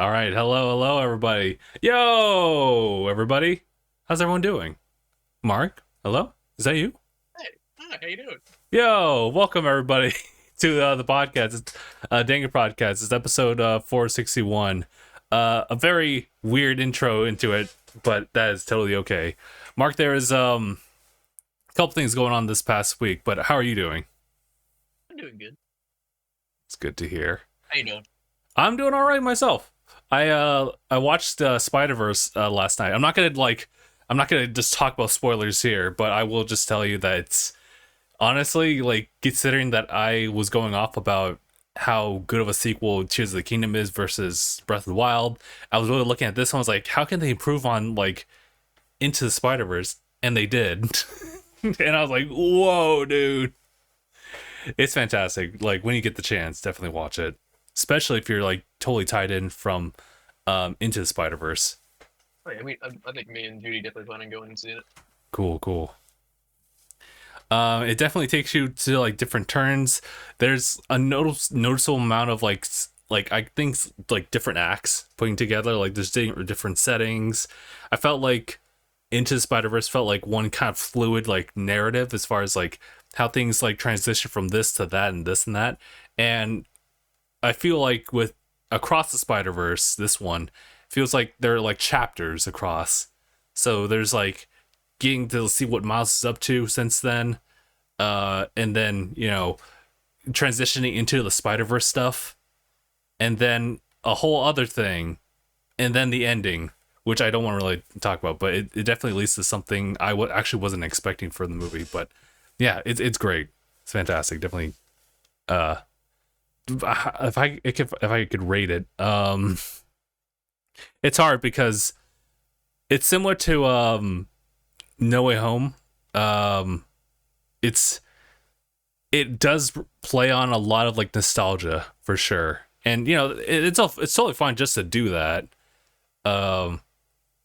All right, hello, everybody. Yo, everybody. How's everyone doing? Mark, hello? Is that you? Hey, hi, how you doing? Yo, welcome everybody to the podcast. It's DangIT Prodcast. It's episode 461. A very weird intro into it, but that is totally okay. Mark, there is a couple things going on this past week, but how are you doing? I'm doing good. It's good to hear. How you doing? I'm doing all right myself. I watched Spider-Verse last night. I'm not gonna just talk about spoilers here, but I will just tell you that it's honestly, like, considering that I was going off about how good of a sequel Tears of the Kingdom is versus Breath of the Wild, I was really looking at this one. I was like, how can they improve on like Into the Spider-Verse? And they did. And I was like, whoa, dude. It's fantastic. Like, when you get the chance, definitely watch it. Especially if you're like totally tied in from Into the Spider-Verse. Oh, yeah, I think me and Judy definitely plan on going and seeing it. Cool. It definitely takes you to like different turns. There's a noticeable amount of like I think like different acts putting together. Like there's different settings. I felt like Into the Spider-Verse felt like one kind of fluid like narrative as far as like how things like transition from this to that and this and that. And I feel like with Across the Spider-Verse, this one feels like there are like chapters across. So there's like getting to see what Miles is up to since then, and then transitioning into the Spider-Verse stuff, and then a whole other thing, and then the ending, which I don't want to really talk about, but it definitely leads to something I actually wasn't expecting for the movie. But yeah, it's great. It's fantastic. Definitely. If I could rate it, it's hard because it's similar to No Way Home. It's it does play on a lot of like nostalgia for sure, and it's totally fine just to do that. But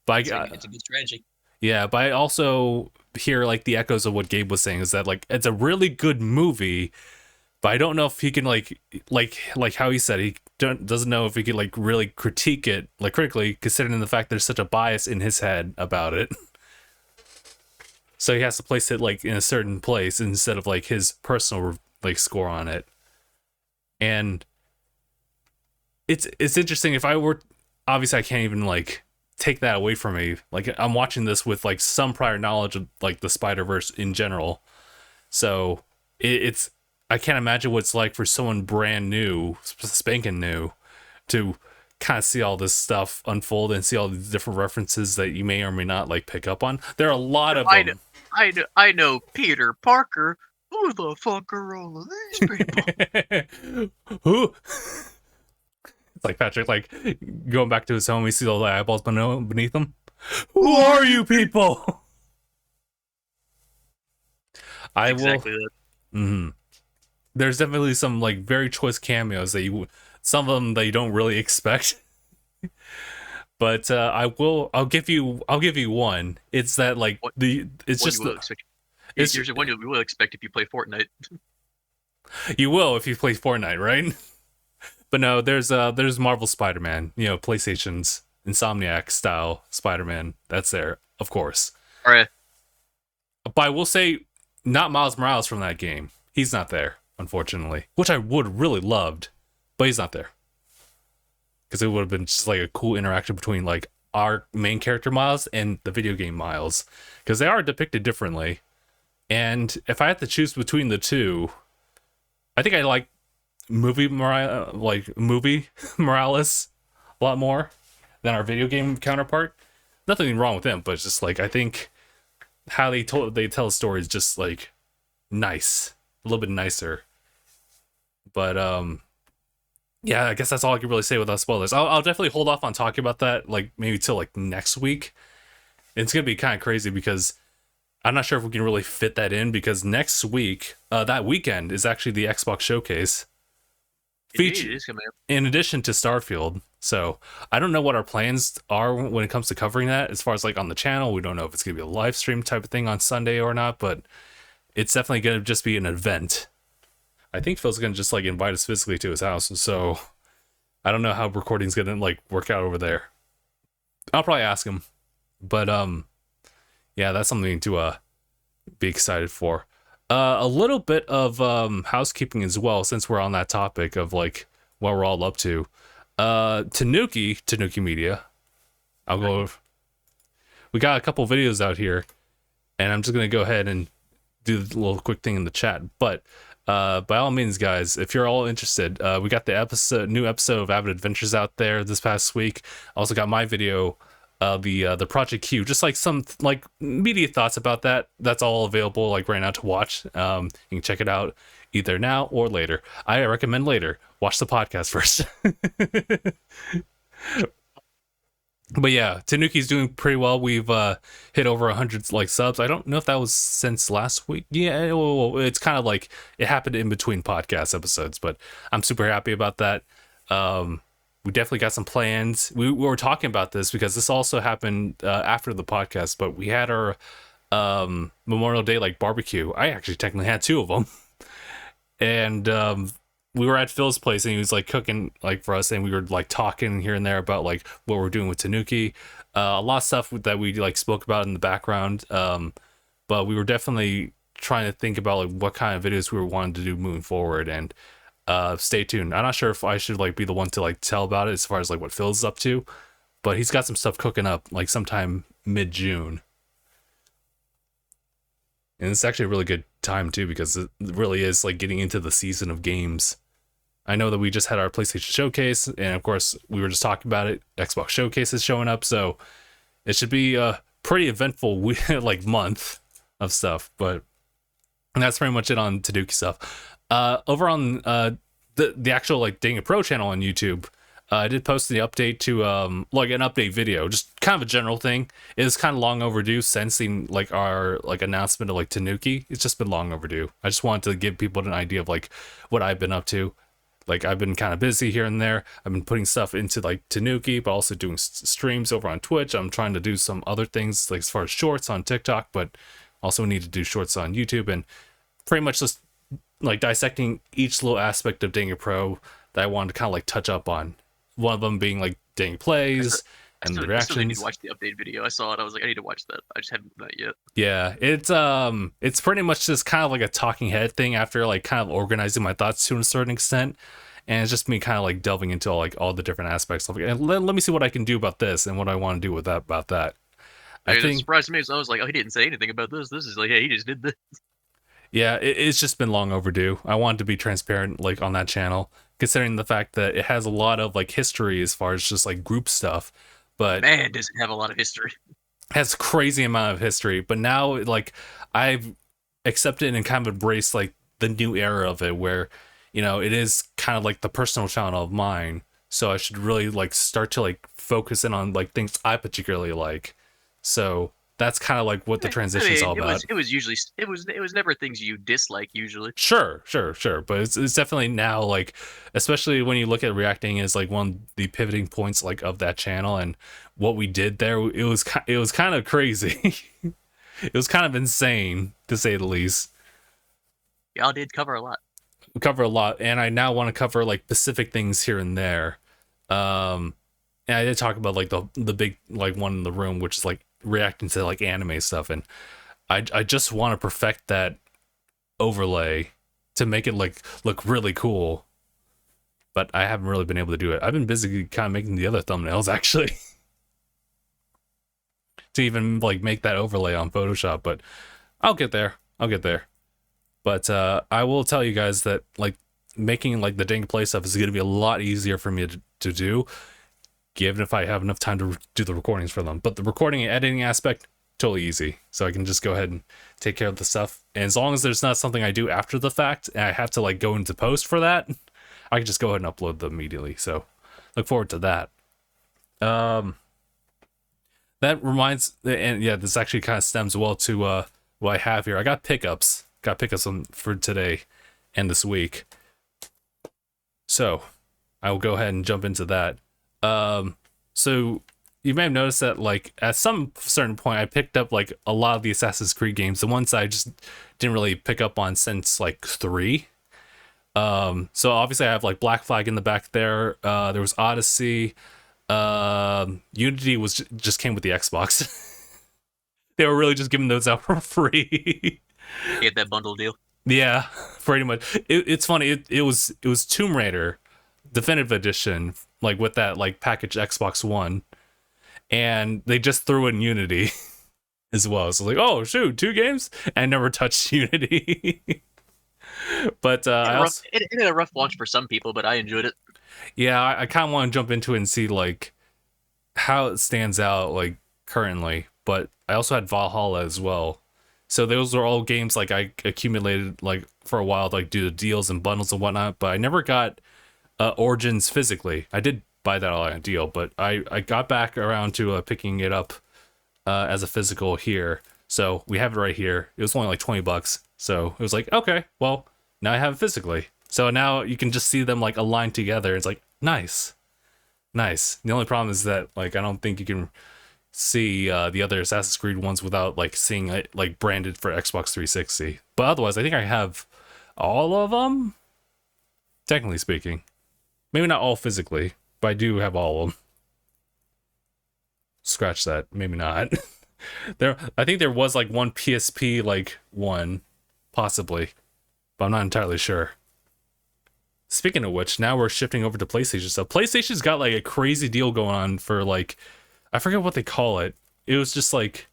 It's a good strategy. yeah, but I also hear like the echoes of what Gabe was saying is that like it's a really good movie, but I don't know if he can like how he said he doesn't know if he could like really critique it like critically, considering the fact there's such a bias in his head about it. So he has to place it like in a certain place instead of like his personal like score on it. And it's interesting. If I were, obviously I can't even like take that away from me. Like I'm watching this with like some prior knowledge of like the Spider-Verse in general. So it's I can't imagine what it's like for someone brand new, spanking new, to kind of see all this stuff unfold and see all the different references that you may or may not like pick up on. There are a lot of I know, them. I know Peter Parker. Who the fuck are all of these people? Who? It's like Patrick, like going back to his home, he sees all the eyeballs beneath him. Who are you people? I will. Exactly that. Mm-hmm. There's definitely some like very choice cameos some of them that you don't really expect. But I'll give you one. It's that like What, it's what just you will expect. it's Here's one you will expect if you play Fortnite. you will if you play Fortnite, right? But no, there's Marvel Spider-Man, PlayStation's Insomniac style Spider-Man. That's there, of course. All right. But I will say, not Miles Morales from that game. He's not there, unfortunately. Which I would really loved, but he's not there. Because it would have been just like a cool interaction between like our main character Miles and the video game Miles. Because they are depicted differently. And if I had to choose between the two, I think I like movie Morales a lot more than our video game counterpart. Nothing wrong with him, but it's just like I think how they tell a story is just like nice, a little bit nicer. But yeah, I guess that's all I can really say without spoilers. I'll definitely hold off on talking about that like maybe till like next week. It's gonna be kind of crazy because I'm not sure if we can really fit that in because next week, that weekend is actually the Xbox showcase. Indeed, it is coming up. In addition to Starfield. So I don't know what our plans are when it comes to covering that. As far as like on the channel, we don't know if it's gonna be a live stream type of thing on Sunday or not, but it's definitely gonna just be an event. I think Phil's gonna just like invite us physically to his house. So I don't know how recording's gonna like work out over there. I'll probably ask him, but yeah, that's something to be excited for. A little bit of housekeeping as well, since we're on that topic of like what we're all up to. Tanuki Media. I'll go. We got a couple videos out here, and I'm just gonna go ahead and do a little quick thing in the chat. But by all means, guys, if you're all interested, we got the new episode of Avid Adventures out there this past week. I also got my video, the Project Q, just like some like media thoughts about that. That's all available like right now to watch. You can check it out either now or later. I recommend later. Watch the podcast first. But yeah, Tanuki's doing pretty well. We've hit over 100 like subs. I don't know if that was since last week. Yeah, well, it's kind of like it happened in between podcast episodes, but I'm super happy about that. We definitely got some plans. We were talking about this because this also happened after the podcast, but we had our Memorial Day like barbecue. I actually technically had 2 of them. And we were at Phil's place and he was like cooking like for us, and we were like talking here and there about like what we're doing with Tanuki. A lot of stuff that we like spoke about in the background. But we were definitely trying to think about like what kind of videos we were wanting to do moving forward, and stay tuned. I'm not sure if I should like be the one to like tell about it as far as like what Phil's up to, but he's got some stuff cooking up like sometime mid-June. And it's actually a really good time too, because it really is like getting into the season of games. I know that we just had our PlayStation Showcase, and of course we were just talking about it. Xbox Showcase is showing up, so it should be a pretty eventful like month of stuff. But that's pretty much it on Tanuki stuff. Over on the actual like DangIT Pro channel on YouTube, I did post the update to like an update video, just kind of a general thing. It is kind of long overdue, sensing like our like announcement of like Tanuki. It's just been long overdue. I just wanted to give people an idea of like what I've been up to. Like I've been kind of busy here and there. I've been putting stuff into like Tanuki, but also doing streams over on Twitch. I'm trying to do some other things like as far as shorts on TikTok, but also need to do shorts on YouTube, and pretty much just like dissecting each little aspect of DangIT Pro that I wanted to kind of like touch up on. One of them being like DangIT Plays and the reactions. I still need to watch the update video. I saw it. I was like, I need to watch that. I just haven't done that yet. Yeah, it's pretty much just kind of like a talking head thing after like kind of organizing my thoughts to a certain extent, and it's just me kind of like delving into all the different aspects of it. And let me see what I can do about this and what I want to do with that about that. I think it surprised me. So I was like, oh, he didn't say anything about this. This is like, hey, he just did this. Yeah, it's just been long overdue. I wanted to be transparent like on that channel, considering the fact that it has a lot of like history as far as just like group stuff. But man, does it have a lot of history. Has crazy amount of history. But now like I've accepted and kind of embraced like the new era of it, where you know it is kind of like the personal channel of mine. So I should really like start to like focus in on like things I particularly like. So that's kind of like what the transition is all about. It was never things you dislike usually. Sure. But it's definitely now like, especially when you look at reacting as like one of the pivoting points like of that channel, and what we did there, it was kind of crazy. It was kind of insane to say the least. Y'all did cover a lot. We cover a lot, and I now want to cover like specific things here and there. And I did talk about like the big like one in the room, which is like reacting to like anime stuff, and I just want to perfect that overlay to make it like look really cool, but I haven't really been able to do it. I've been busy kind of making the other thumbnails actually to even like make that overlay on Photoshop, but I'll get there. But I will tell you guys that like making like the DangIT Play stuff is going to be a lot easier for me to do, given if I have enough time to do the recordings for them. But the recording and editing aspect, totally easy. So I can just go ahead and take care of the stuff. And as long as there's not something I do after the fact and I have to like go into post for that, I can just go ahead and upload them immediately. So look forward to that. That reminds, and yeah, this actually kind of stems well to what I have here. I got pickups for today and this week. So I will go ahead and jump into that. So you may have noticed that like at some certain point I picked up like a lot of the Assassin's Creed games, the ones I just didn't really pick up on since like 3. So obviously I have like Black Flag in the back there. There was Odyssey. Unity was just came with the Xbox. They were really just giving those out for free. Get that bundle deal. Yeah, pretty much. It's funny. It was Tomb Raider, Definitive Edition, like with that like package Xbox One, and they just threw in Unity as well. So like, oh shoot, 2 games, and I never touched Unity. But It had a rough launch for some people, but I enjoyed it. yeah, I kind of want to jump into it and see like how it stands out like currently. But I also had Valhalla as well. So those are all games like I accumulated like for a while, like do the deals and bundles and whatnot. But I never got Origins physically. I did buy that on a deal, but I got back around to picking it up as a physical here. So we have it right here. It was only like $20. So it was like, okay, well, now I have it physically. So now you can just see them like aligned together. It's like, nice. Nice. The only problem is that like I don't think you can see the other Assassin's Creed ones without like seeing it like branded for Xbox 360. But otherwise, I think I have all of them, technically speaking. Maybe not all physically, but I do have all of them. Scratch that. Maybe not. I think there was like one PSP like one, possibly, but I'm not entirely sure. Speaking of which, now we're shifting over to PlayStation stuff. PlayStation's got like a crazy deal going on for like, I forget what they call it. It was just like,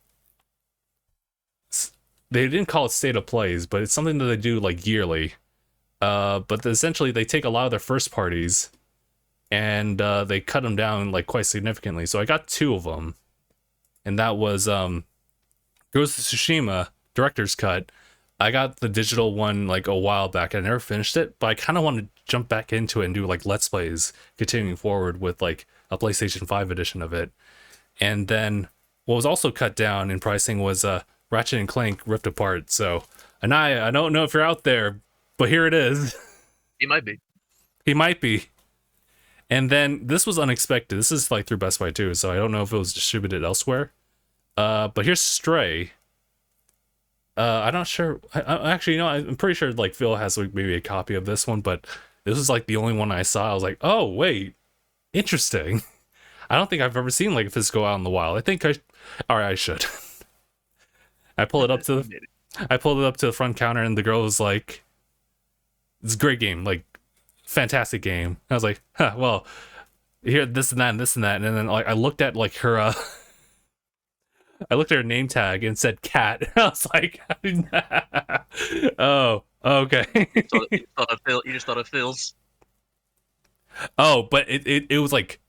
they didn't call it state of plays, but it's something that they do like yearly. But essentially they take a lot of their first parties and they cut them down like quite significantly. So I got 2 of them, and that was Ghost of Tsushima Director's Cut. I got the digital one like a while back. I never finished it, but I kind of want to jump back into it and do like Let's Plays continuing forward with like a PlayStation 5 edition of it. And then what was also cut down in pricing was Ratchet and Clank Rift Apart. So, Anaya, I don't know if you're out there, but here it is. He might be. He might be. And then this was unexpected. This is like through Best Buy too, so I don't know if it was distributed elsewhere. But here's Stray. I'm not sure. I actually, I'm pretty sure like Phil has like maybe a copy of this one, but this was like the only one I saw. I was like, oh wait, interesting. I don't think I've ever seen like a physical out in the wild. I think I should. I pulled it up to the front counter, and the girl was like, "It's a great game, like fantastic game." I was like, "Huh, well, here this and that and this and that," and then like I looked at like her. I looked at her name tag and said cat. I was like, oh, okay. You just thought of Phil's. Oh, but it was like,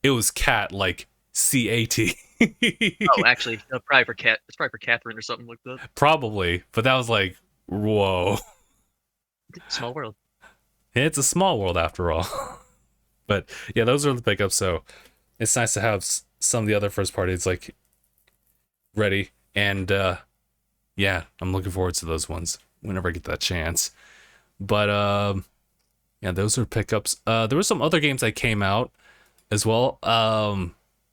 it was cat, like CAT. Oh, actually, probably for Cat. It's probably for Catherine or something like that. Probably, but that was like, whoa. Small world. It's a small world after all. But yeah, those are the pickups. So it's nice to have some of the other first parties like ready, and yeah, I'm looking forward to those ones whenever I get that chance. But yeah, those are pickups. There were some other games that came out as well.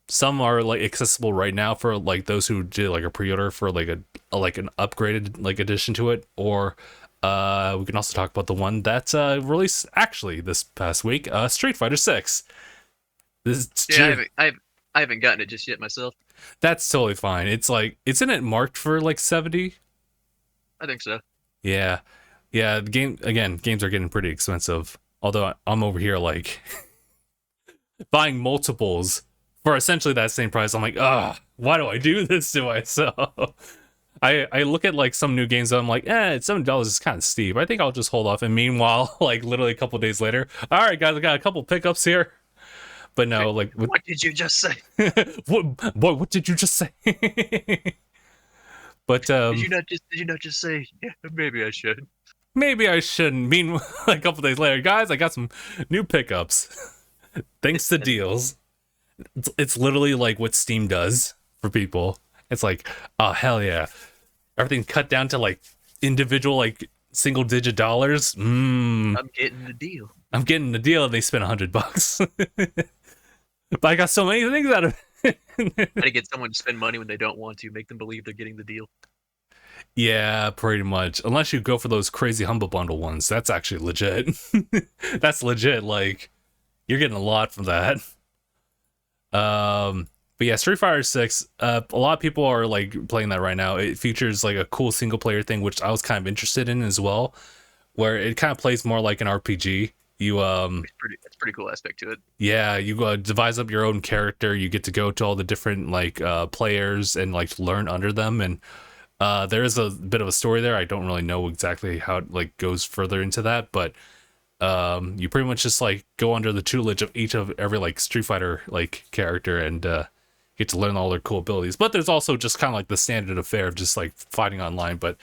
Some are like accessible right now for like those who did like a pre-order for like a like an upgraded like addition to it, or we can also talk about the one that's released actually this past week, Street Fighter 6. I haven't gotten it just yet myself. That's totally fine. It's like, isn't it marked for like 70? I think so. Yeah. Yeah, the games are getting pretty expensive. Although I'm over here like buying multiples for essentially that same price. I'm like, why do I do this to myself? I look at like some new games and I'm like, $7 is kind of steep. I think I'll just hold off. And meanwhile, like literally a couple days later, all right, guys, I got a couple pickups here. But no, like, what did you just say? what did you just say? But did you not just say, yeah, maybe I should? Maybe I shouldn't. Meanwhile, a couple days later, guys, I got some new pickups. Thanks to deals. It's literally like what Steam does for people. It's like, oh hell yeah, everything cut down to like individual like single digit dollars. I'm getting the deal. I'm getting the deal, and they spent $100. But I got so many things out of it. How to get someone to spend money when they don't want to, make them believe they're getting the deal. Yeah, pretty much. Unless you go for those crazy Humble Bundle ones. That's actually legit. That's legit. Like, you're getting a lot from that. But yeah, Street Fighter 6, a lot of people are like playing that right now. It features like a cool single player thing, which I was kind of interested in as well, where it kind of plays more like an RPG. You It's pretty cool aspect to it. yeah, you devise up your own character. You get to go to all the different like players and like learn under them, and there is a bit of a story there. I don't really know exactly how it like goes further into that, but you pretty much just like go under the tutelage of each of every like Street Fighter like character and get to learn all their cool abilities. But there's also just kind of like the standard affair of just like fighting online, but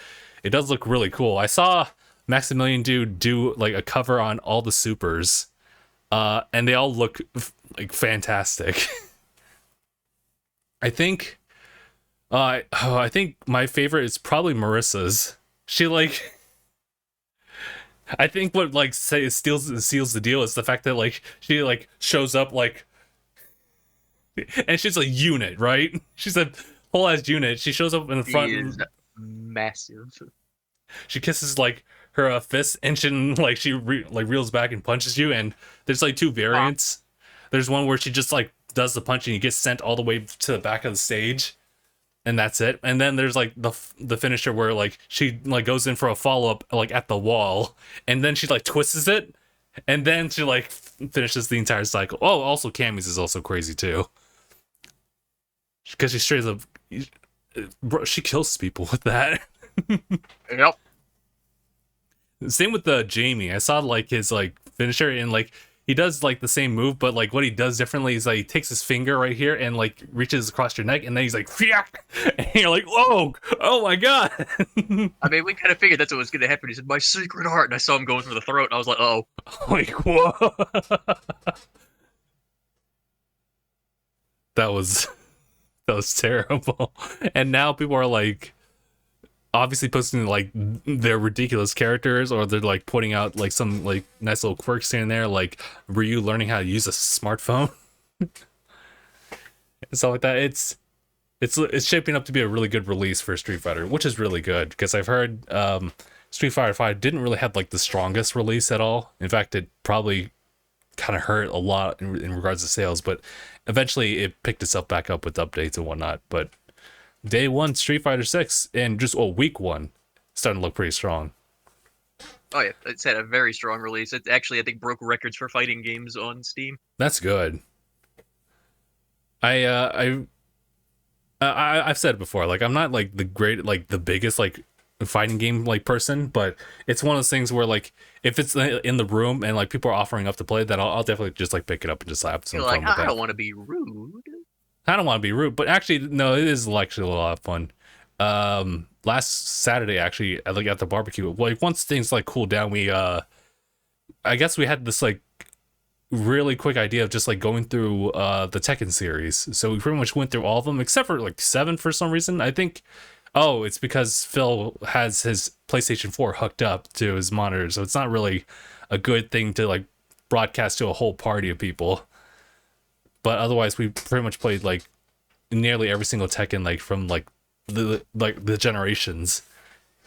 it does look really cool. I saw Maximilian Dude do like a cover on all the supers, and they all look like fantastic. I think I think my favorite is probably Marissa's. She like I think what like seals the deal is the fact that like she like shows up like and she's a unit, right? She's a whole ass unit. She shows up in the front. He is massive. She kisses like her fist, and she like reels back and punches you. And there's like two variants. There's one where she just like does the punch and you get sent all the way to the back of the stage, and that's it. And then there's like the finisher where like she like goes in for a follow up like at the wall, and then she like twists it, and then she like finishes the entire cycle. Oh, also Cammy's is also crazy too, because she straight up, bro, she kills people with that. Yep. Same with the Jamie. I saw like his like finisher, and like he does like the same move, but like what he does differently is like he takes his finger right here and like reaches across your neck, and then he's like, Fiak! And you're like, whoa, oh my god. I mean, we kind of figured that's what was going to happen. He said, "My secret heart," and I saw him going for the throat, and I was like, "Oh, Like whoa. that was that was terrible. And now people are like obviously posting like their ridiculous characters, or they're like putting out like some like nice little quirks here and there, like Ryu learning how to use a smartphone and stuff like that. It's shaping up to be a really good release for Street Fighter, which is really good because I've heard Street Fighter 5 didn't really have like the strongest release at all. In fact, it probably kind of hurt a lot in regards to sales, but eventually it picked itself back up with updates and whatnot. But day one Street Fighter 6 and just week one starting to look pretty strong. oh yeah." It's had a very strong release. It actually, I think, broke records for fighting games on Steam. That's good. I've said it before, like I'm not like the biggest like fighting game like person, but it's one of those things where like if it's in the room and like people are offering up to play, then I'll definitely just like pick it up and just have some You're fun like, with I that. don't want to be rude. I don't want to be rude, but actually, no, it is actually a lot of fun. Last Saturday, actually, like at the barbecue, like once things like cooled down, we I guess we had this like really quick idea of just like going through the Tekken series. So we pretty much went through all of them except for like 7 for some reason. I think, oh, it's because Phil has his PlayStation 4 hooked up to his monitor, so it's not really a good thing to like broadcast to a whole party of people. But otherwise, we pretty much played like nearly every single Tekken like from like the generations,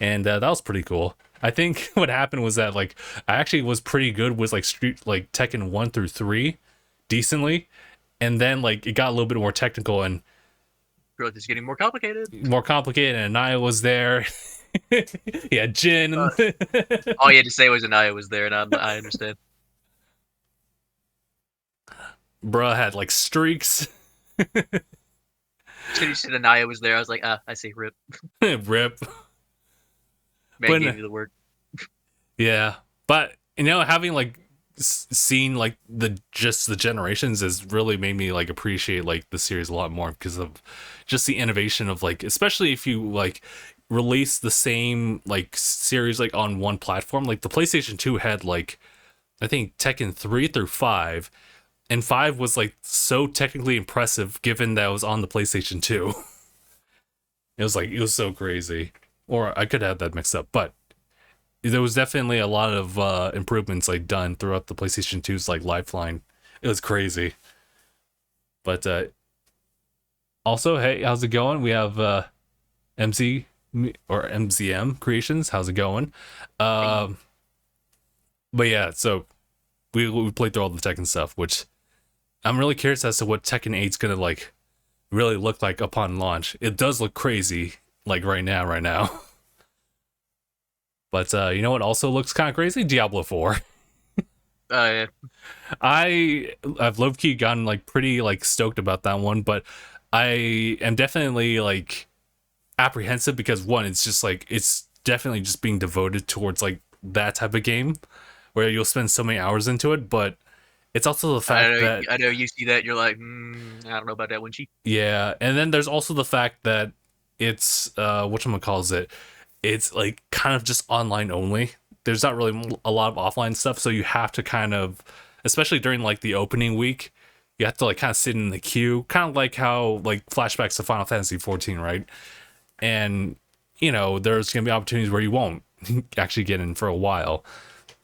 and that was pretty cool. I think what happened was that like I actually was pretty good with like Tekken 1 through 3 decently, and then like it got a little bit more technical and Growth is getting more complicated. and Naya was there. Yeah, Jin. All you had to say was Anaya was there, and I understand. Bruh had like streaks. As soon as you said Anaya was there, I was like, I see, rip. Rip. Man But gave you the word. yeah, but you know, having like seen like the generations has really made me like appreciate like the series a lot more because of just the innovation of like, especially if you like release the same like series like on one platform. Like the PlayStation 2 had like I think Tekken 3 through 5, and 5 was like so technically impressive given that it was on the PlayStation 2. It was so crazy. Or I could have that mixed up, but there was definitely a lot of improvements like done throughout the PlayStation 2's like lifeline. It was crazy. But also, hey, how's it going? We have MZ or MZM Creations. How's it going? Hey. Um, but yeah, so we played through all the Tekken stuff, which I'm really curious as to what Tekken 8's gonna like really look like upon launch. It does look crazy, like right now. But you know what also looks kind of crazy? Diablo 4. Yeah. I've low key gotten like pretty like stoked about that one, but I am definitely like apprehensive because one, it's just like it's definitely just being devoted towards like that type of game where you'll spend so many hours into it, but it's also the fact that I know you see that, you're like, I don't know about that one, Chief. yeah, and then there's also the fact that it's whatchamacalls it, it's like kind of just online only. There's not really a lot of offline stuff, so you have to kind of, especially during like the opening week, you have to like kind of sit in the queue, kind of like how like flashbacks to Final Fantasy 14, right? And you know, there's gonna be opportunities where you won't actually get in for a while.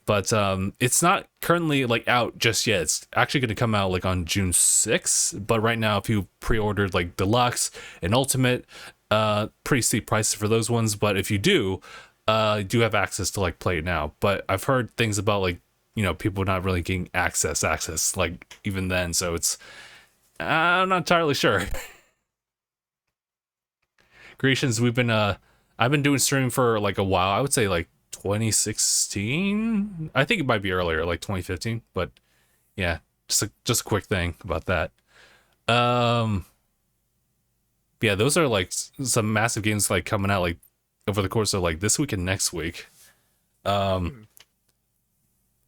But it's not currently like out just yet. It's actually going to come out like on June 6th. But right now, if you pre-ordered like deluxe and ultimate, pretty steep prices for those ones. But if you do have access to like play it now. But I've heard things about like, you know, people not really getting access like even then. So it's I'm not entirely sure. Creations, I've been doing streaming for like a while. I would say like 2016. I think it might be earlier, like 2015. But yeah, just a quick thing about that. Um, yeah, those are like some massive games like coming out like over the course of like this week and next week. Um,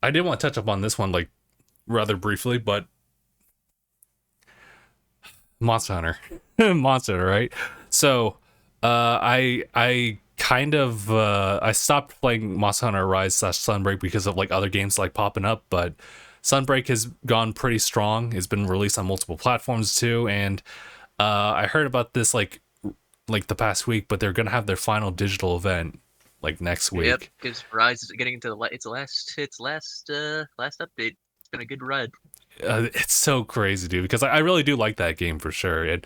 I did want to touch up on this one like rather briefly, but Monster Hunter, Monster Hunter, right? So, I kind of I stopped playing Monster Hunter Rise / Sunbreak because of like other games like popping up, but Sunbreak has gone pretty strong. It's been released on multiple platforms too, and I heard about this like the past week, but they're gonna have their final digital event like next week. Yep, because Rise is getting into its last update. It's been a good ride. It's so crazy, dude, because I really do like that game for sure. And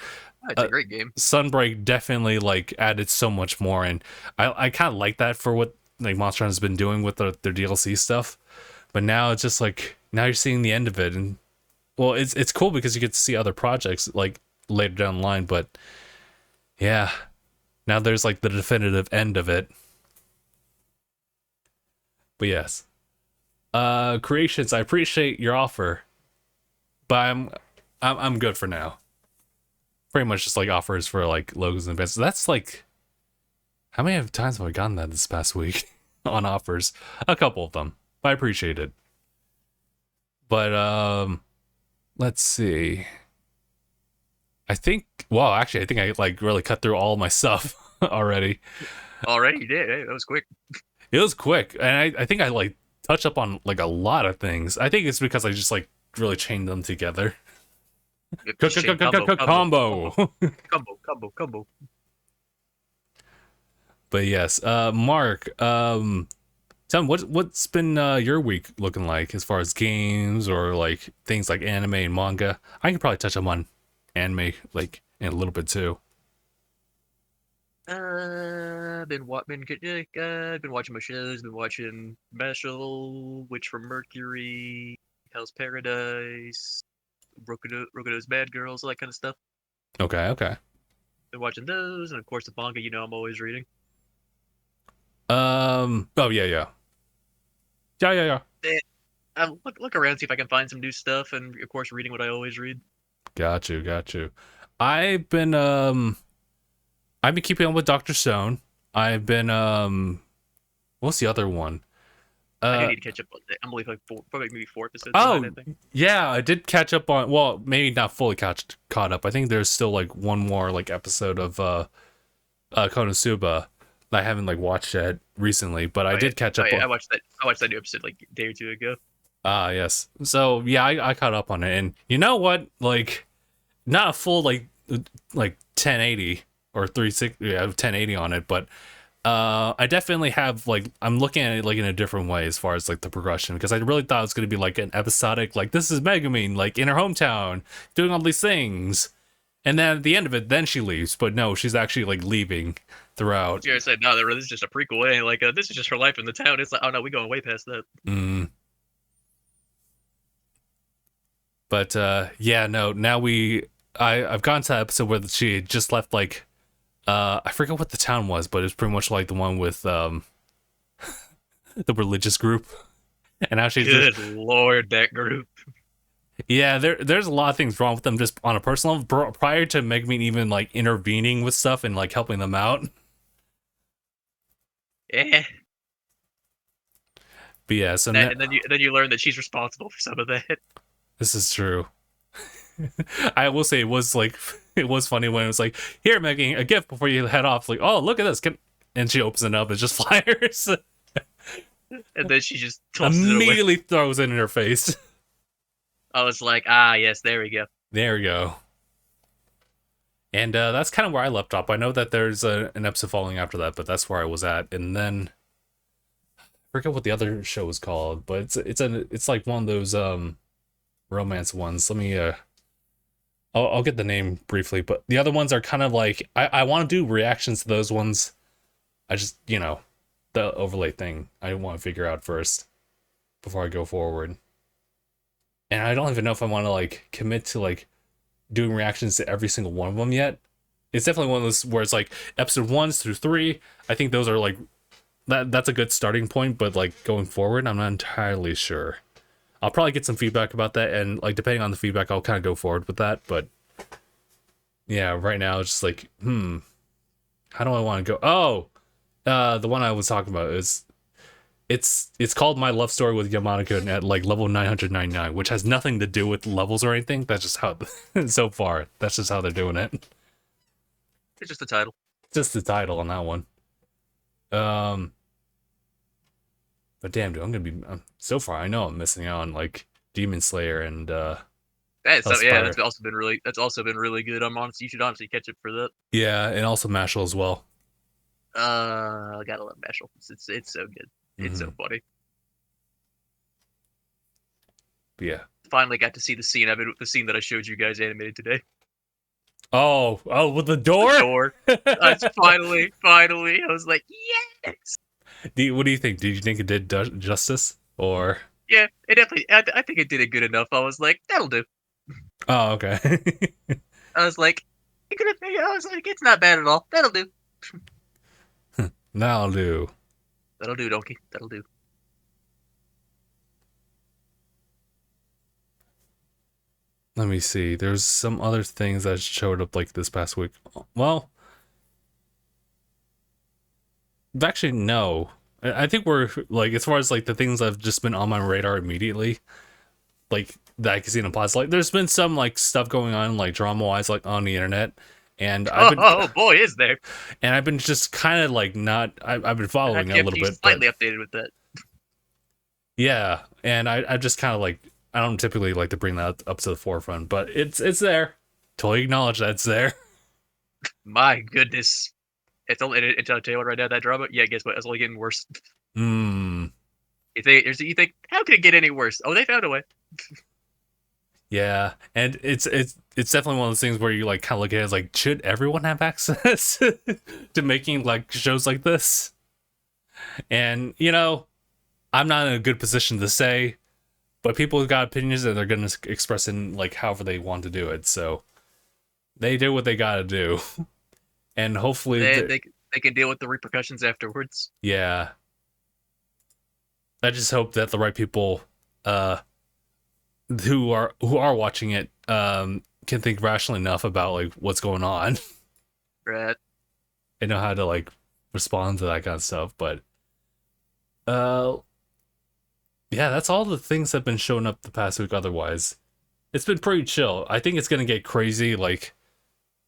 It's a great game. Sunbreak definitely like added so much more, and I kind of like that for what like Monster Hunter's been doing with their DLC stuff. But now it's just like now you're seeing the end of it, and well, it's cool because you get to see other projects like later down the line. But yeah, now there's like the definitive end of it. But yes, Creations, I appreciate your offer, but I'm good for now. Pretty much just like offers for like logos and events. That's like, how many times have I gotten that this past week on offers? A couple of them, but I appreciate it. But let's see. I think I like really cut through all my stuff already. Already you did. Hey, that was quick. It was quick, and I think I like touch up on like a lot of things. I think it's because I just like really chained them together. Combo. Combo. But yes, Mark, tell me what's been your week looking like as far as games or like things like anime and manga. I can probably touch up on anime like in a little bit too. Been watching my shows. Been watching Meshel, Witch from Mercury, Hell's Paradise, Rokudo's Bad Girls, all that kind of stuff. Okay. Been watching those, and of course the manga. You know, I'm always reading. Oh yeah. I look around, see if I can find some new stuff, and of course reading what I always read. Got you. I've been keeping up with Dr. Stone. I've been what's the other one? I need to catch up on that. I'm only like maybe 4 episodes. Oh, I think. Yeah, I did catch up on. Well, maybe not fully caught up. I think there's still like one more like episode of Konosuba that I haven't like watched yet recently, but I did catch up. I watched that new episode like a day or two ago. Ah, yes. So yeah, I caught up on it, and you know what? Like, not a full like 1080 or 360, 1080 on it, but I definitely have like I'm looking at it like in a different way as far as like the progression, because I really thought it was going to be like an episodic, like this is Megumin like in her hometown doing all these things, And then at the end of it, then she leaves. But no, she's actually like leaving throughout. You said no, this is just a prequel. Ain't like this is just her life in the town. It's like, oh no, we going way past that. Mm. But yeah, no. Now I've gone to that episode where she had just left like I forget what the town was, but it's pretty much like the one with the religious group. And how she Good lord, that group. Yeah, there's a lot of things wrong with them just on a personal level. Prior to Megumi even like intervening with stuff and like helping them out. Yeah. But yeah, so and then you learn that she's responsible for some of that. This is true. I will say it was funny when it was like, here, Maggie, a gift before you head off. Like, oh, look at this. And she opens it up. It's just flyers. And then she just tosses immediately it away. Throws it in her face. I was like, yes, there we go. There we go. And that's kind of where I left off. I know that there's an episode following after that, but that's where I was at. And then I forget what the other show was called, but it's like one of those romance ones. Let me I'll get the name briefly, but the other ones are kind of like I want to do reactions to those ones. I just, the overlay thing I want to figure out first before I go forward. And I don't even know if I want to like commit to like doing reactions to every single one of them yet. It's definitely one of those where it's like episode 1 through 3. I think those are like that's a good starting point, but like going forward, I'm not entirely sure. I'll probably get some feedback about that, and like depending on the feedback, I'll kind of go forward with that. But yeah, right now it's just like, how do I want to go? Oh, the one I was talking about is it's called My Love Story with Yamanaka at like level 999, which has nothing to do with levels or anything. That's just how so far that's just how they're doing it. It's just the title. Just the title on that one. But damn, dude, I'm gonna be so far. I know I'm missing out on like Demon Slayer and that's also been really good. You should honestly catch up for that. Yeah, and also Mashal as well. I gotta love Mashal. It's so good. It's so funny. But yeah. Finally got to see the scene that I showed you guys animated today. Oh, with the door? The door. Finally. I was like, yes! What do you think? Did you think it did justice? Or? Yeah, it definitely, I think it did it good enough. I was like, that'll do. Oh, okay. I was like, it's not bad at all. That'll do. That'll do. That'll do, donkey. That'll do. Let me see. There's some other things that showed up like this past week. Well, actually, no. I think we're like, as far as like the things that have just been on my radar immediately, like that I can see in the plots. Like, there's been some like stuff going on, like drama wise, like on the internet, and oh boy, is there! And I've been just kind of like not. I've been following it a little bit, slightly updated with that. Yeah, and I just kind of like, I don't typically like to bring that up to the forefront, but it's there. Totally acknowledge that it's there. My goodness. It's on Taylor right now, that drama. Yeah, guess what? It's only getting worse. You think how could it get any worse? Oh, they found a way. Yeah, and it's definitely one of those things where you like kind of look at it as like, should everyone have access to making like shows like this? And I'm not in a good position to say, but people have got opinions and they're going to express in like however they want to do it. So they do what they got to do. And hopefully they can deal with the repercussions afterwards. Yeah. I just hope that the right people who are watching it can think rationally enough about like what's going on. Right. And know how to like respond to that kind of stuff. But yeah, that's all the things that have been showing up the past week. Otherwise, it's been pretty chill. I think it's gonna get crazy. Like,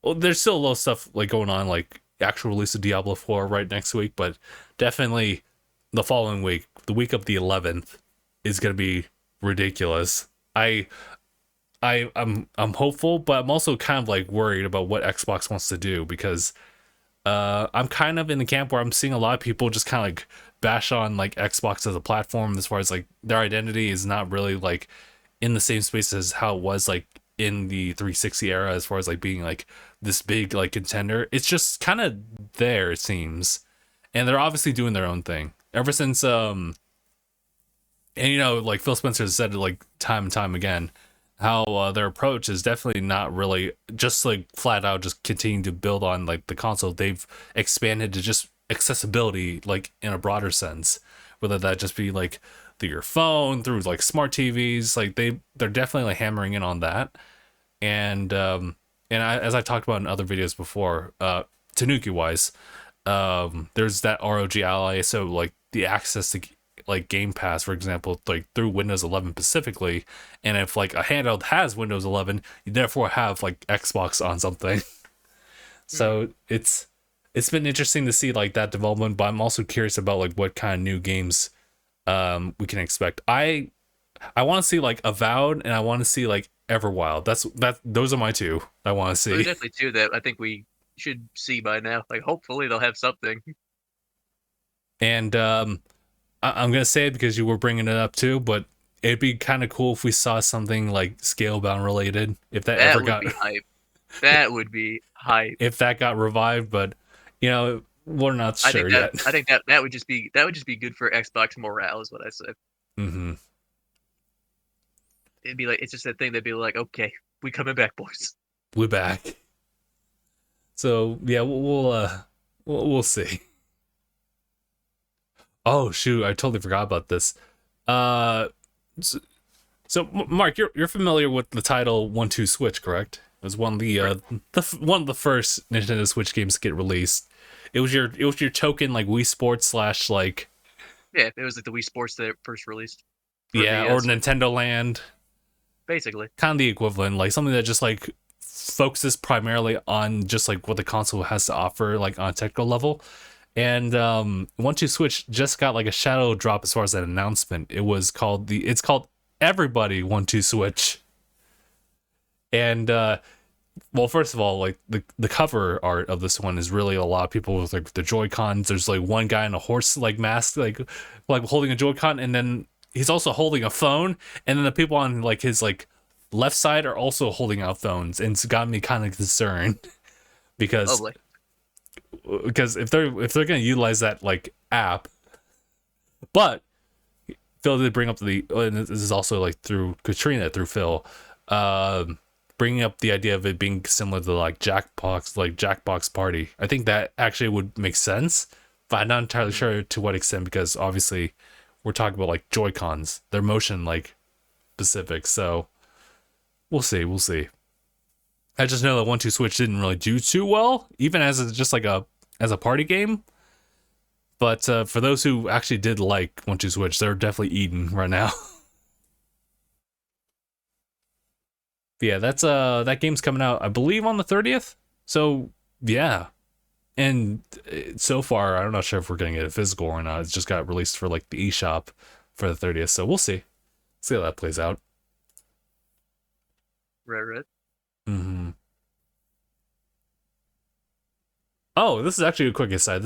well, there's still a lot of stuff like going on, like actual release of Diablo 4 right next week, but definitely the following week, the week of the 11th, is gonna be ridiculous. I'm hopeful, but I'm also kind of like worried about what Xbox wants to do, because I'm kind of in the camp where I'm seeing a lot of people just kind of like bash on like Xbox as a platform, as far as like their identity is not really like in the same space as how it was like in the 360 era as far as like being like this big like contender. It's just kind of there, it seems, and they're obviously doing their own thing ever since and you know, like Phil Spencer has said it like time and time again, how their approach is definitely not really just like flat out just continuing to build on like the console. They've expanded to just accessibility, like in a broader sense, whether that just be like through your phone, through like smart TVs. Like they're definitely like hammering in on that. And as I've talked about in other videos before, Tanuki wise, there's that ROG Ally, so like the access to like Game Pass, for example, like through Windows 11 specifically, and if like a handheld has Windows 11, you therefore have like Xbox on something. So it's been interesting to see like that development, but I'm also curious about like what kind of new games we can expect. I want to see like Avowed, and I want to see like Everwild. Those are my two I want to There's see. definitely two that I think we should see by now. Like, hopefully they'll have something. And I'm gonna say it because you were bringing it up too, but it'd be kind of cool if we saw something like Scalebound related, if that That ever would got be hype. That would be hype. if that got revived. But you know, we're not sure yet. I think that would just be good for Xbox morale, is what I said. Mm-hmm. It'd be like, it's just that thing that'd be like, okay, we coming back, boys. We're back. So yeah, we'll see. Oh shoot, I totally forgot about this. Uh, Mark, you're familiar with the title 1-2 Switch, correct? It was one of the one of the first Nintendo Switch games to get released. It was your token like Wii Sports slash like Yeah, it was like the Wii Sports that first released. Yeah, or Nintendo Land, basically. kind of the equivalent, like something that just like focuses primarily on just like what the console has to offer, like on a technical level. And 1-2 Switch just got like a shadow drop as far as that announcement. It's called Everybody 1-2 Switch. And well, first of all, like the cover art of this one is really a lot of people with like the Joy-Cons. There's like one guy in a horse like mask, like holding a Joy-Con, and then he's also holding a phone, and then the people on like his like left side are also holding out phones, and it's got me kind of concerned because if they're gonna utilize that like app, but Phil did bring up and this is also like through Katrina, through Phil, bringing up the idea of it being similar to like Jackbox Party. I think that actually would make sense, but I'm not entirely sure to what extent, because obviously we're talking about like Joy-Cons, they're motion like specific. So we'll see. I just know that 1-2 Switch didn't really do too well, even as just like as a party game. But for those who actually did like 1-2 Switch, they're definitely eating right now. Yeah, that's that game's coming out, I believe, on the 30th. So yeah, and so far I'm not sure if we're getting it physical or not. It's just got released for like the eShop for the 30th. So we'll see how that plays out. Right. Mm-hmm. Oh, this is actually a quick aside.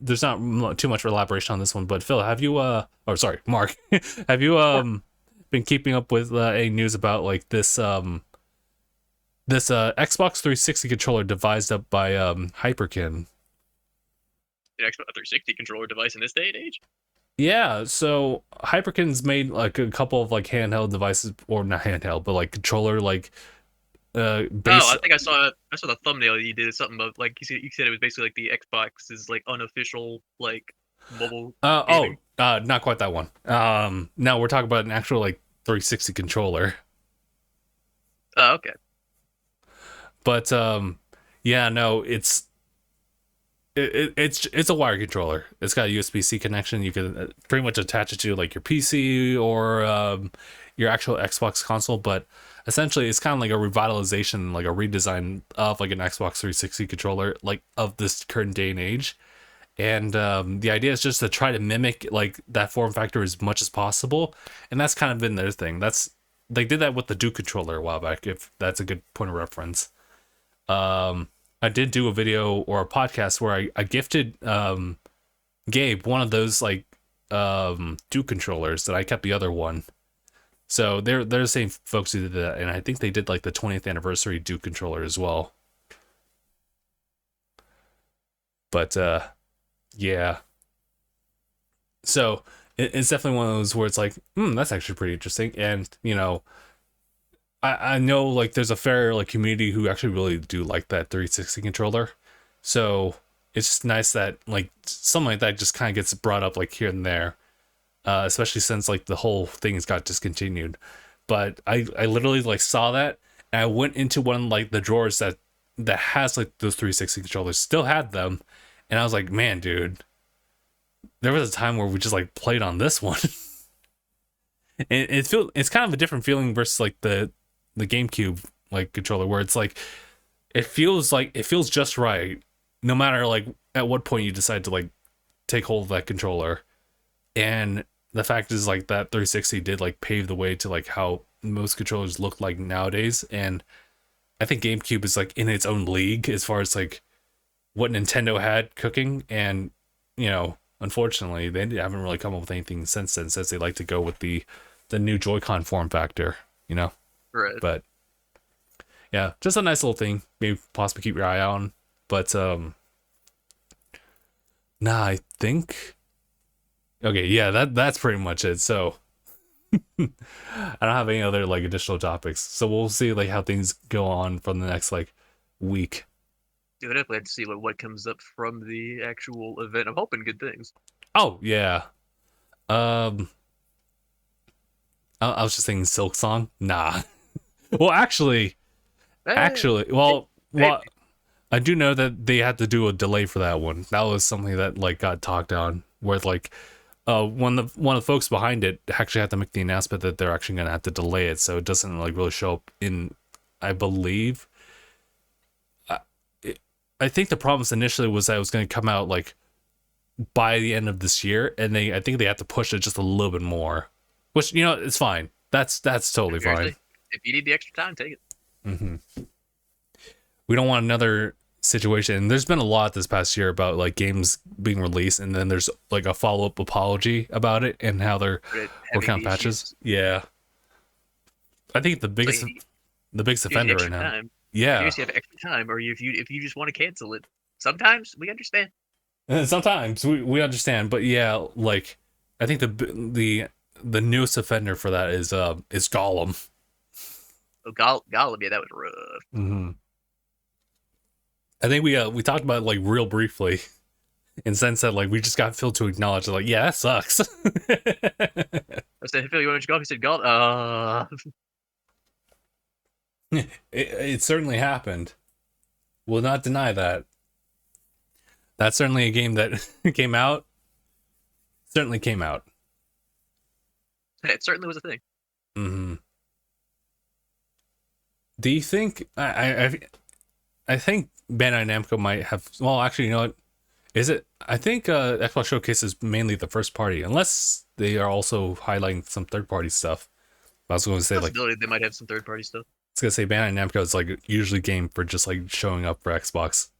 There's not too much elaboration on this one, but Phil, have you Mark, have you been keeping up with any news about like this Xbox 360 controller devised up by Hyperkin? The Xbox 360 controller device in this day and age? Yeah, so Hyperkin's made like a couple of like handheld devices, or not handheld, but like controller like I think I saw the thumbnail you did. Something about like you said it was basically like the Xbox's like unofficial like mobile gaming. Not quite that one. No, we're talking about an actual like 360 controller. Oh, okay. But yeah, no, it's a wire controller. It's got a USB-C connection. You can pretty much attach it to like your PC or your actual Xbox console, but essentially it's kind of like a revitalization, like a redesign of like an Xbox 360 controller, like of this current day and age. And the idea is just to try to mimic like that form factor as much as possible, and that's kind of been their thing. They did that with the Duke controller a while back, if that's a good point of reference. I did do a video or a podcast where I gifted Gabe one of those like Duke controllers that I kept the other one. So they're the same folks who did that, and I think they did like the 20th anniversary Duke controller as well. But yeah. So it's definitely one of those where it's like, that's actually pretty interesting. And I know like there's a fair like community who actually really do like that 360 controller. So it's just nice that like something like that just kind of gets brought up like here and there, especially since like the whole thing has got discontinued. But I literally like saw that, and I went into one like the drawers that has like those 360 controllers, still had them, and I was like, man, dude, there was a time where we just like played on this one. And it's kind of a different feeling versus like the GameCube like controller, where it's like it feels just right no matter like at what point you decide to like take hold of that controller. And the fact is like that 360 did like pave the way to like how most controllers look like nowadays. And I think GameCube is like in its own league as far as like what Nintendo had cooking. And unfortunately they haven't really come up with anything since then, since they like to go with the new Joy-Con form factor. Right. But yeah, just a nice little thing, maybe possibly keep your eye on. But I think okay, yeah, that's pretty much it. So I don't have any other like additional topics, so we'll see like how things go on from the next like week. Yeah, we'll definitely have to see what comes up from the actual event. I'm hoping good things. Oh yeah. um I was just thinking Silk Song. Nah. Well, actually, well, I do know that they had to do a delay for that one. That was something that like got talked on, where like one of the folks behind it actually had to make the announcement that they're actually going to have to delay it, so it doesn't like really show up in, I believe. I think the problems initially was that it was going to come out like by the end of this year, and I think they had to push it just a little bit more, which it's fine. That's totally fine. If you need the extra time, take it. Mm-hmm. We don't want another situation. And there's been a lot this past year about like games being released, and then there's like a follow-up apology about it and how they're working on patches. Yeah, I think the biggest offender right now. Time. Yeah, you have extra time, or if you just want to cancel it, sometimes we understand. Sometimes we understand, but yeah, like I think the newest offender for that is Gollum. Oh, Gollum, yeah, that was rough. Mm-hmm. I think we talked about it like real briefly, in the sense that like we just got Phil to acknowledge like, yeah, that sucks. I said, Phil, you want to go? He said, Gollum. It certainly happened. Will not deny that. That's certainly a game that came out. Certainly came out. It certainly was a thing. Mm-hmm. Do you think I think Bandai Namco might have? Well, actually, you know what? Is it? I think Xbox Showcase is mainly the first party, unless they are also highlighting some third party stuff. I was going to say like they might have some third party stuff. I was gonna say Bandai Namco is like usually game for just like showing up for Xbox.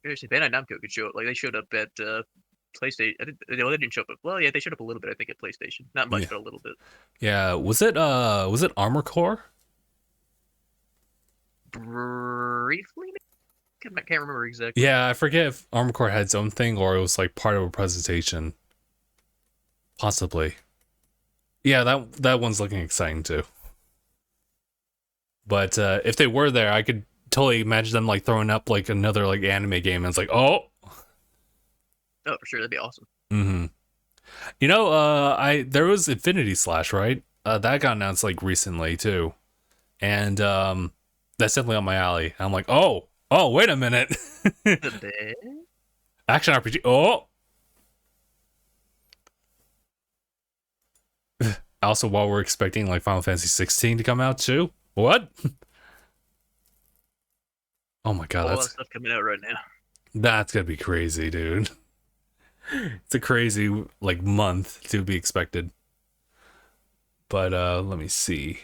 Seriously, Bandai Namco could show up. Like they showed up at PlayStation. They didn't show up. Well, yeah, they showed up a little bit. I think at PlayStation, not much, but a little bit. Yeah, was it Armor Core? Briefly, I can't remember exactly. Yeah, I forget if Armor Core had its own thing or it was like part of a presentation. Possibly. Yeah, that one's looking exciting too. But if they were there, I could totally imagine them like throwing up like another like anime game, and it's like, oh, for sure, that'd be awesome. Mm-hmm. There was Infinity Slash, right? That got announced like recently too, and that's definitely on my alley. I'm like, oh, wait a minute, action RPG. Oh, also while we're expecting like Final Fantasy 16 to come out too. What? Oh my god, that's a lot of stuff coming out right now. That's gonna be crazy, dude. It's a crazy like month to be expected. But let me see.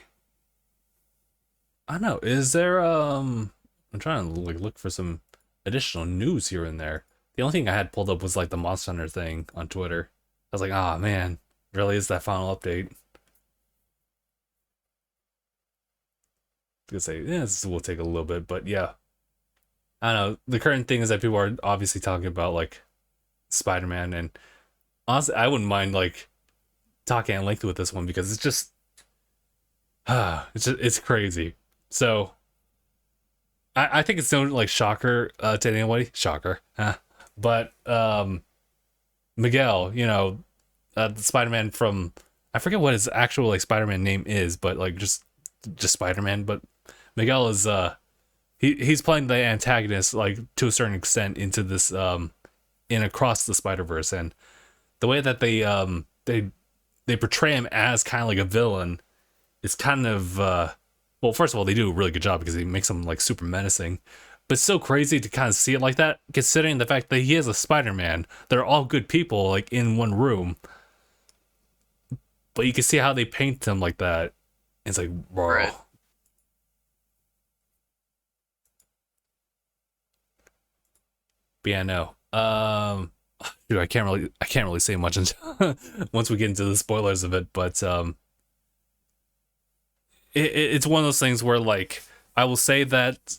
I don't know. Is there I'm trying to like look for some additional news here and there. The only thing I had pulled up was like the Monster Hunter thing on Twitter. I was like, man, really is that final update? gonna say, yeah, this will take a little bit, but yeah, I don't know. The current thing is that people are obviously talking about like Spider-Man, and honestly, I wouldn't mind like talking at length with this one because it's just, it's crazy. So I think it's no like shocker to anybody, shocker, but Miguel, the Spider-Man from, I forget what his actual like Spider-Man name is, but like just Spider-Man. But Miguel is he's playing the antagonist like to a certain extent into this in Across the Spider-Verse, and the way that they portray him as kind of like a villain is kind of well, first of all, they do a really good job because he makes him like super menacing. But it's so crazy to kind of see it like that, considering the fact that he is a Spider-Man. They're all good people, like in one room. But you can see how they paint him like that. It's like, bro. Right. But yeah, no. Dude, I can't really say much until once we get into the spoilers of it. But it's one of those things where like I will say that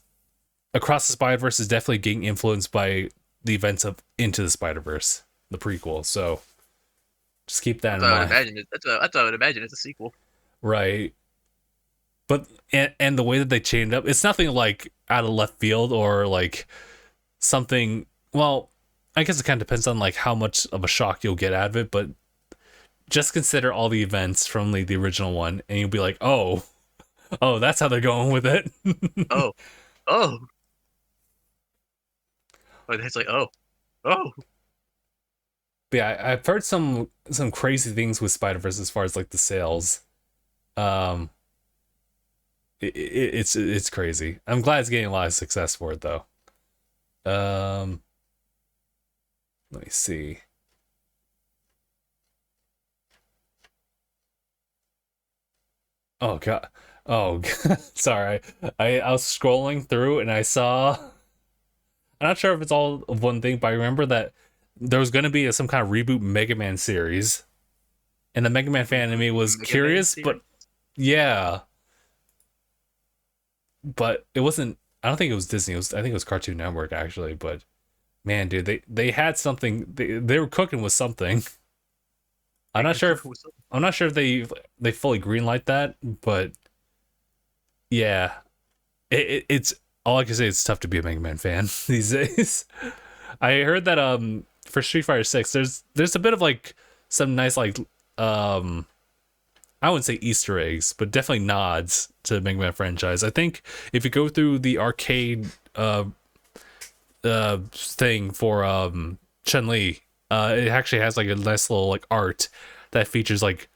Across the Spider-Verse is definitely getting influenced by the events of Into the Spider-Verse, the prequel. So just keep that in mind. That's what I would imagine. It's a sequel. Right. But and the way that they chained up, it's nothing like out of left field or like something. Well, I guess it kind of depends on like how much of a shock you'll get out of it. But just consider all the events from the original one, and you'll be like, oh, that's how they're going with it. Oh, oh. Oh, it's like, oh. But yeah, I've heard some crazy things with Spider-Verse as far as like the sales. Um, it's crazy. I'm glad it's getting a lot of success for it though. Um, let me see. Oh god. Oh, sorry. I was scrolling through and I saw. I'm not sure if it's all of one thing, but I remember that there was going to be some kind of reboot Mega Man series, and the Mega Man fan in me was Mega Man curious, series? but yeah, but it wasn't. I don't think it was Disney. I think it was Cartoon Network actually. But man, dude, they had something. They were cooking with something. I'm not sure if they fully greenlight that, but yeah, it's all I can say. It's tough to be a Mega Man fan these days. I heard that for Street Fighter 6, there's a bit of like some nice like I wouldn't say Easter eggs, but definitely nods to the Mega Man franchise. I think if you go through the arcade thing for Chun-Li, it actually has like a nice little like art that features like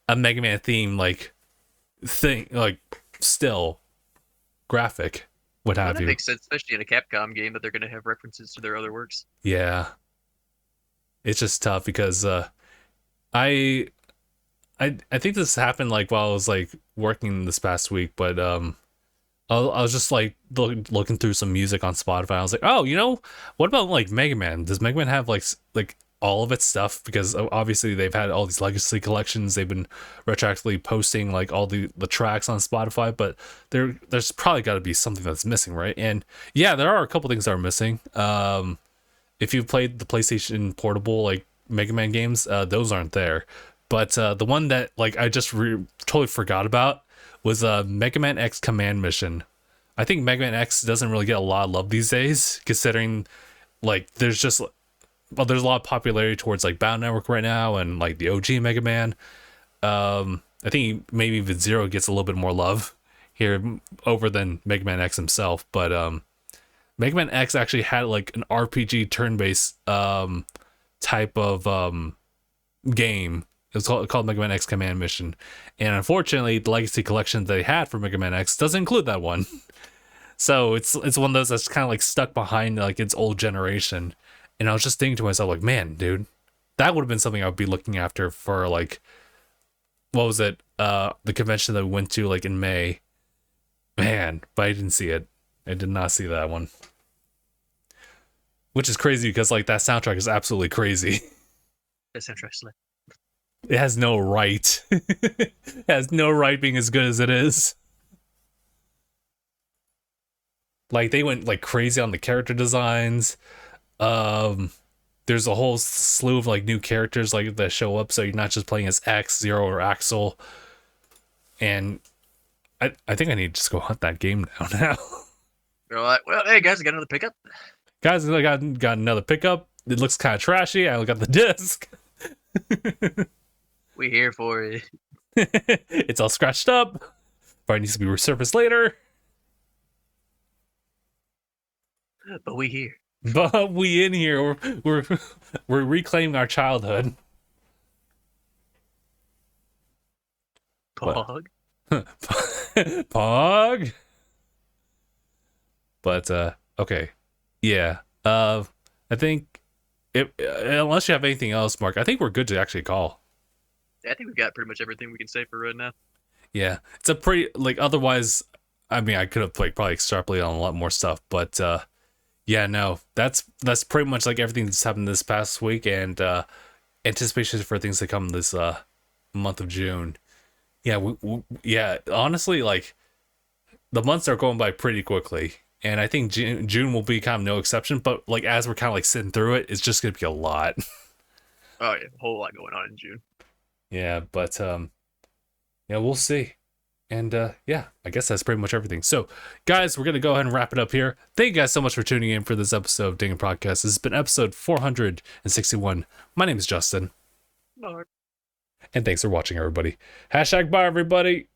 a Mega Man theme like thing, like still graphic, what have That you. makes sense, especially in a Capcom game that they're going to have references to their other works. Yeah, it's just tough because I I think this happened like while I was like working this past week, but I was just like looking through some music on Spotify. I was like, oh, what about like Mega Man? Does Mega Man have like all of its stuff? Because obviously they've had all these legacy collections. They've been retroactively posting like all the tracks on Spotify, but there's probably got to be something that's missing, right? And yeah, there are a couple things that are missing. If you've played the PlayStation Portable like Mega Man games, those aren't there. But the one that like I just totally forgot about was Mega Man X Command Mission. I think Mega Man X doesn't really get a lot of love these days, considering like there's a lot of popularity towards like Battle Network right now and like the OG Mega Man. I think maybe even Zero gets a little bit more love here over than Mega Man X himself. But Mega Man X actually had like an RPG turn-based type of game. It's called Mega Man X Command Mission, and unfortunately, the Legacy Collection they had for Mega Man X doesn't include that one. So it's one of those that's kind of like stuck behind like its old generation. And I was just thinking to myself, like, man, dude, that would have been something I would be looking after for like, what was it? The convention that we went to like in May. Man, but I didn't see it. I did not see that one, which is crazy because like that soundtrack is absolutely crazy. That's interesting. It has no right. It has no right being as good as it is. Like they went like crazy on the character designs. Um, there's a whole slew of like new characters like that show up, so you're not just playing as X, Zero, or Axel. And I think I need to just go hunt that game down now. They're like, well, hey guys, I got another pickup. Guys, I got another pickup. It looks kind of trashy. I got the disc. We here for it. It's all scratched up. Probably needs to be resurfaced later. But we here. But we in here. We're reclaiming our childhood. Pog. Pog. But okay. Yeah. I think unless you have anything else, Mark, I think we're good to actually call. I think we've got pretty much everything we can say for right now. Yeah. It's a pretty like otherwise I mean I could have like probably extrapolated on a lot more stuff, but yeah, no. That's pretty much like everything that's happened this past week and anticipation for things to come this month of June. Yeah, yeah, honestly like the months are going by pretty quickly. And I think June will be kind of no exception, but like as we're kind of like sitting through it, it's just gonna be a lot. Oh yeah, a whole lot going on in June. Yeah, but yeah, we'll see. And yeah, I guess that's pretty much everything. So, guys, we're gonna go ahead and wrap it up here. Thank you guys so much for tuning in for this episode of DangIT Prodcast. This has been episode 461. My name is Justin, Mark. and thanks for watching, everybody. #bye, everybody.